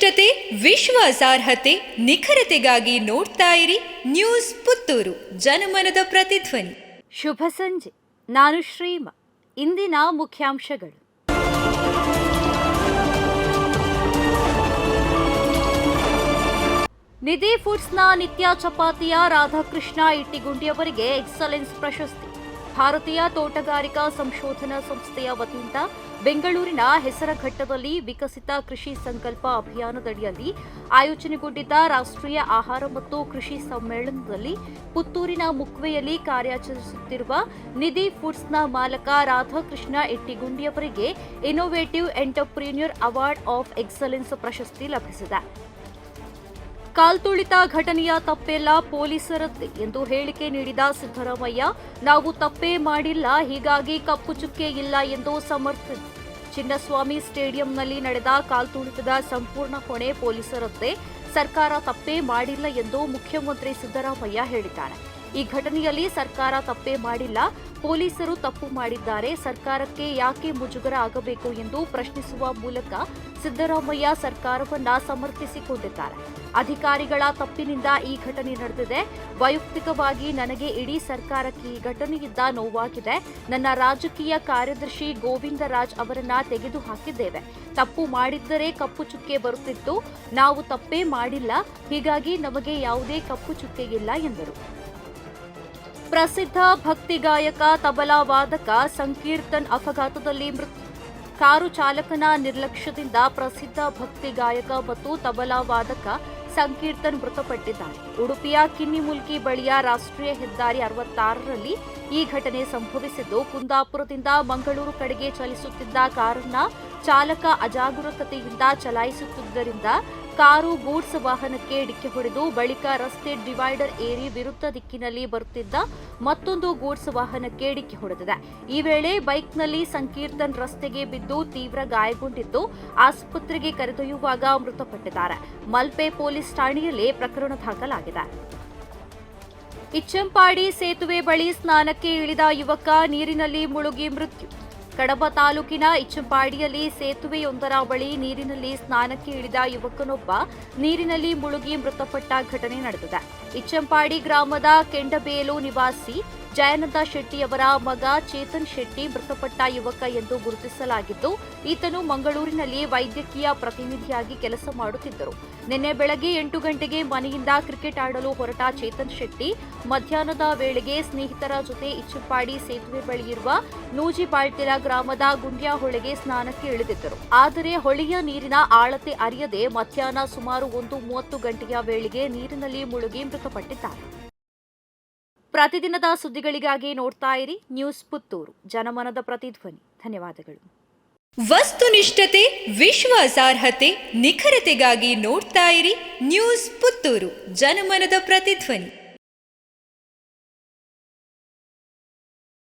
ವಸ್ತುನಿಷ್ಠತೆ, ವಿಶ್ವಾಸಾರ್ಹತೆ, ನಿಖರತೆಗಾಗಿ ನೋಡ್ತಾ ಇರಿ ನ್ಯೂಸ್ ಪುತ್ತೂರು, ಜನಮನದ ಪ್ರತಿಧ್ವನಿ. ಶುಭ ಸಂಜೆ. ನಾನು ಶ್ರೀಮ. ಇಂದಿನ ಮುಖ್ಯಾಂಶಗಳು. ನಿಧಿ ಫುಡ್ಸ್ನ ನಿತ್ಯ ಚಪಾತಿಯ ರಾಧಾಕೃಷ್ಣ ಇಟ್ಟಿಗುಂಡಿಯವರಿಗೆ ಎಕ್ಸಲೆನ್ಸ್ ಪ್ರಶಸ್ತಿ. ಭಾರತೀಯ ತೋಟಗಾರಿಕಾ ಸಂಶೋಧನಾ ಸಂಸ್ಥೆಯ ವತಿಯಿಂದ ಬೆಂಗಳೂರಿನ ಹೆಸರಘಟ್ಟದಲ್ಲಿ ವಿಕಸಿತ ಕೃಷಿ ಸಂಕಲ್ಪ ಅಭಿಯಾನದಡಿಯಲ್ಲಿ ಆಯೋಜನೆಗೊಂಡಿದ್ದ ರಾಷ್ಟ್ರೀಯ ಆಹಾರ ಮತ್ತು ಕೃಷಿ ಸಮ್ಮೇಳನದಲ್ಲಿ ಪುತ್ತೂರಿನ ಮುಕ್ವೆಯಲ್ಲಿ ಕಾರ್ಯಾಚರಿಸುತ್ತಿರುವ ನಿಧಿ ಫುಡ್ಸ್ನ ಮಾಲಕ ರಾಧಾಕೃಷ್ಣ ಇಟ್ಟಿಗುಂಡಿಯವರಿಗೆ innovative entrepreneur award of excellence ಪ್ರಶಸ್ತಿ ಲಭಿಸಿದೆ. ಕಾಲ್ತುಳಿತ ಘಟನೆಯ ತಪ್ಪೆಲ್ಲ ಪೊಲೀಸರದ್ದೇ ಎಂದು ಹೇಳಿಕೆ ನೀಡಿದ ಸಿದ್ದರಾಮಯ್ಯ, ನಾವು ತಪ್ಪೇ ಮಾಡಿಲ್ಲ, ಹೀಗಾಗಿ ಕಪ್ಪು ಚುಕ್ಕೆ ಇಲ್ಲ ಎಂದು ಸಮರ್ಥನೆ. ಚಿನ್ನಸ್ವಾಮಿ ಸ್ಟೇಡಿಯಂನಲ್ಲಿ ನಡೆದ ಕಾಲ್ತುಳಿತದ ಸಂಪೂರ್ಣ ಹೊಣೆ ಪೊಲೀಸರದ್ದೇ, ಸರ್ಕಾರ ತಪ್ಪೇ ಮಾಡಿಲ್ಲ ಎಂದು ಮುಖ್ಯಮಂತ್ರಿ ಸಿದ್ದರಾಮಯ್ಯ ಹೇಳಿದ್ದಾರೆ. ಈ ಘಟನೆಯಲ್ಲಿ ಸರ್ಕಾರ ತಪ್ಪೇ ಮಾಡಿಲ್ಲ, ಪೊಲೀಸರು ತಪ್ಪು ಮಾಡಿದ್ದಾರೆ, ಸರ್ಕಾರಕ್ಕೆ ಯಾಕೆ ಮುಜುಗರ ಆಗಬೇಕು ಎಂದು ಪ್ರಶ್ನಿಸುವ ಮೂಲಕ ಸಿದ್ದರಾಮಯ್ಯ ಸರ್ಕಾರವನ್ನ ಸಮರ್ಥಿಸಿಕೊಂಡಿದ್ದಾರೆ. ಅಧಿಕಾರಿಗಳ ತಪ್ಪಿನಿಂದ ಈ ಘಟನೆ ನಡೆದಿದೆ. ವೈಯಕ್ತಿಕವಾಗಿ ನನಗೆ ಇಡೀ ಸರ್ಕಾರಕ್ಕೆ ಈ ಘಟನೆಯಿಂದ ನೋವಾಗಿದೆ. ನನ್ನ ರಾಜಕೀಯ ಕಾರ್ಯದರ್ಶಿ ಗೋವಿಂದರಾಜ್ ಅವರನ್ನ ತೆಗೆದುಹಾಕಿದ್ದೇವೆ. ತಪ್ಪು ಮಾಡಿದ್ದರೆ ಕಪ್ಪು ಚುಕ್ಕೆ ಬರುತ್ತಿತ್ತು, ನಾವು ತಪ್ಪೇ ಮಾಡಿಲ್ಲ, ಹೀಗಾಗಿ ನಮಗೆ ಯಾವುದೇ ಕಪ್ಪು ಚುಕ್ಕೆ ಇಲ್ಲ ಎಂದರು. ಪ್ರಸಿದ್ಧ ಭಕ್ತಿ ಗಾಯಕ ತಬಲಾ ವಾದಕ ಸಂಕೀರ್ತನ್ ಅಪಘಾತದಲ್ಲಿ ಮೃತ್ಯು. ಕಾರು ಚಾಲಕನ ನಿರ್ಲಕ್ಷ್ಯದಿಂದ ಪ್ರಸಿದ್ಧ ಭಕ್ತಿ ಗಾಯಕ ಮತ್ತು ತಬಲಾ ವಾದಕ ಸಂಕೀರ್ತನ್ ಮೃತಪಟ್ಟಿದ್ದಾರೆ. ಉಡುಪಿಯ ಕಿನ್ನಿಮುಲ್ಕಿ ಬಳಿಯ ರಾಷ್ಟ್ರೀಯ ಹೆದ್ದಾರಿ 66ರಲ್ಲಿ ಈ ಘಟನೆ ಸಂಭವಿಸಿದ್ದು, ಕುಂದಾಪುರದಿಂದ ಮಂಗಳೂರು ಕಡೆಗೆ ಚಲಿಸುತ್ತಿದ್ದ ಕಾರನ್ನ ಚಾಲಕ ಅಜಾಗರೂಕತೆಯಿಂದ ಚಲಾಯಿಸುತ್ತಿದ್ದರಿಂದ ಕಾರು ಗೂಡ್ಸ್ ವಾಹನಕ್ಕೆ ಡಿಕ್ಕಿ ಹೊಡೆದು ಬಳಿಕ ರಸ್ತೆ ಡಿವೈಡರ್ ಏರಿ ವಿರುದ್ಧ ದಿಕ್ಕಿನಲ್ಲಿ ಬರುತ್ತಿದ್ದ ಮತ್ತೊಂದು ಗೂಡ್ಸ್ ವಾಹನಕ್ಕೆ ಡಿಕ್ಕಿ ಹೊಡೆದಿದೆ. ಈ ವೇಳೆ ಬೈಕ್ನಲ್ಲಿ ಸಂಕೀರ್ತನ್ ರಸ್ತೆಗೆ ಬಿದ್ದು ತೀವ್ರ ಗಾಯಗೊಂಡಿದ್ದು, ಆಸ್ಪತ್ರೆಗೆ ಕರೆದೊಯ್ಯುವಾಗ ಮೃತಪಟ್ಟಿದ್ದಾರೆ. ಮಲ್ಪೆ ಪೊಲೀಸ್ ಠಾಣೆಯಲ್ಲಿ ಪ್ರಕರಣ ದಾಖಲಾಗಿದೆ. ಇಚ್ಚಂಪಾಡಿ ಸೇತುವೆ ಬಳಿ ಸ್ನಾನಕ್ಕೆ ಇಳಿದ ಯುವಕ ನೀರಿನಲ್ಲಿ ಮುಳುಗಿ ಮೃತ್ಯು. ಕಡಬ ತಾಲೂಕಿನ ಇಚ್ಚಂಪಾಡಿಯಲ್ಲಿ ಸೇತುವೆಯೊಂದರ ಬಳಿ ನೀರಿನಲ್ಲಿ ಸ್ನಾನಕ್ಕೆ ಇಳಿದ ಯುವಕನೊಬ್ಬ ನೀರಿನಲ್ಲಿ ಮುಳುಗಿ ಮೃತಪಟ್ಟ ಘಟನೆ ನಡೆದಿದೆ. ಇಚ್ಚಂಪಾಡಿ ಗ್ರಾಮದ ಕೆಂಡಬೇಲು ನಿವಾಸಿ ಜಯನಂದ ಶೆಟ್ಟಿಯವರ ಮಗ ಚೇತನ್ ಶೆಟ್ಟಿ ಮೃತಪಟ್ಟ ಯುವಕ ಎಂದು ಗುರುತಿಸಲಾಗಿದ್ದು, ಈತನು ಮಂಗಳೂರಿನಲ್ಲಿ ವೈದ್ಯಕೀಯ ಪ್ರತಿನಿಧಿಯಾಗಿ ಕೆಲಸ ಮಾಡುತ್ತಿದ್ದರು. ನಿನ್ನೆ ಬೆಳಗ್ಗೆ 8 ಗಂಟೆಗೆ ಮನೆಯಿಂದ ಕ್ರಿಕೆಟ್ ಆಡಲು ಹೊರಟ ಚೇತನ್ ಶೆಟ್ಟಿ ಮಧ್ಯಾಹ್ನದ ವೇಳೆಗೆ ಸ್ನೇಹಿತರ ಜೊತೆ ಇಚ್ಚಂಪಾಡಿ ಸೇತುವೆ ಬಳಿಯಿರುವ ನೂಜಿಪಾಳ್ತಿಲ ಗ್ರಾಮದ ಗುಂಡ್ಯಾ ಹೊಳೆಗೆ ಸ್ನಾನಕ್ಕೆ ಇಳಿದಿದ್ದರು. ಆದರೆ ಹೊಳೆಯ ನೀರಿನ ಆಳತೆ ಅರಿಯದೆ ಮಧ್ಯಾಹ್ನ ಸುಮಾರು 1:30 ಗಂಟೆಯ ವೇಳೆಗೆ ನೀರಿನಲ್ಲಿ ಮುಳುಗಿ ಮೃತಪಟ್ಟಿದ್ದಾರೆ. ಪ್ರತಿದಿನದ ಸುದ್ದಿಗಳಿಗಾಗಿ ನೋಡ್ತಾ ಇರಿ ನ್ಯೂಸ್ ಪುತ್ತೂರು, ಜನಮನದ ಪ್ರತಿಧ್ವನಿ. ಧನ್ಯವಾದಗಳು. ವಸ್ತುನಿಷ್ಠತೆ, ವಿಶ್ವಾಸಾರ್ಹತೆ, ನಿಖರತೆಗಾಗಿ ನೋಡ್ತಾ ಇರಿ ನ್ಯೂಸ್ ಪುತ್ತೂರು, ಜನಮನದ ಪ್ರತಿಧ್ವನಿ.